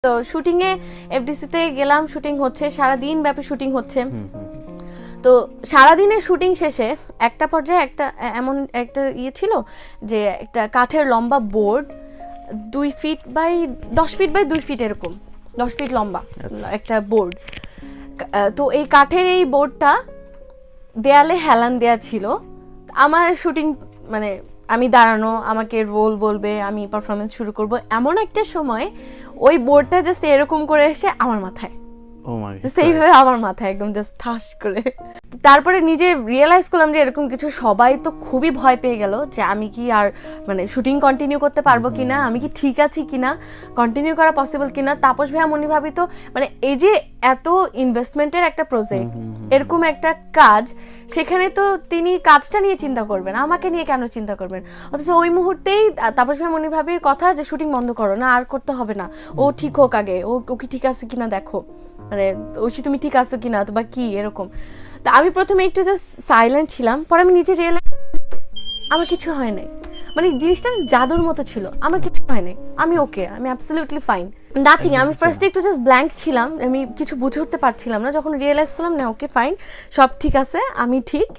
তো শুটিং এ এফডিসিতে গেলাম, শুটিং হচ্ছে, সারাদিন ব্যাপী শুটিং হচ্ছে। তো সারাদিনের শুটিং শেষে একটা পর্যায়ে এমন একটা ছিল যে একটা কাঠের লম্বা board 2 feet by 10 feet by 2 feet এরকম 10 ফিট লম্বা একটা বোর্ড। তো এই কাঠের এই বোর্ডটা দেয়ালে হেলান দেয়া ছিল। আমার শুটিং মানে আমি দাঁড়ানো, আমাকে রোল বলবে, আমি পারফরমেন্স শুরু করব, এমন একটা সময় ওই বোর্ডটা জাস্ট এরকম করে এসে আমার মাথায়, সেইভাবে আমার মাথায় একদম জাস্ট ঠাস করে। তারপরে নিজে রিয়েলাইজ করলাম যে এরকম কিছু, সবাই তো খুবই ভয় পেয়ে গেল যে আমি কি আর মানে শুটিং কন্টিনিউ করতে পারবো কিনা, আমি কি ঠিক আছি কিনা, কন্টিনিউ করা পসিবল কিনা। তাপস ভাইয়া মনি ভাবি তো মানে এই যে এত ইনভেস্টমেন্টের একটা প্রজেক্ট, এরকম একটা কাজ, সেখানে তো তিনি কাজটা নিয়ে চিন্তা করবেন, আমাকে নিয়ে কেন চিন্তা করবেন। অথচ ওই মুহূর্তেই তাপস ভাই মনি ভাবির কথা যে শুটিং বন্ধ করো না, আর করতে হবে না, ও ঠিক হোক আগে, ও কি ঠিক আছে কিনা দেখো, মানে ঐশী তুমি ঠিক আছো কিনা, তো বা কি এরকম। তো আমি প্রথমে একটু জাস্ট সাইলেন্ট ছিলাম, পরে আমি নিজে রিয়েলাইজ আমার কিছু হয় নাই, মানে জিনিসটা জাদুর মতো ছিল, আমার কিছু হয় নাই, আমি ওকে, আমি অ্যাবসলিউটলি ফাইন, নাথিং। আমি ফার্স্টে একটু জাস্ট ব্ল্যাঙ্ক ছিলাম, আমি কিছু বুঝে উঠতে পারছিলাম না, যখন রিয়েলাইজ করলাম না ওকে ফাইন, সব ঠিক আছে, আমি ঠিক।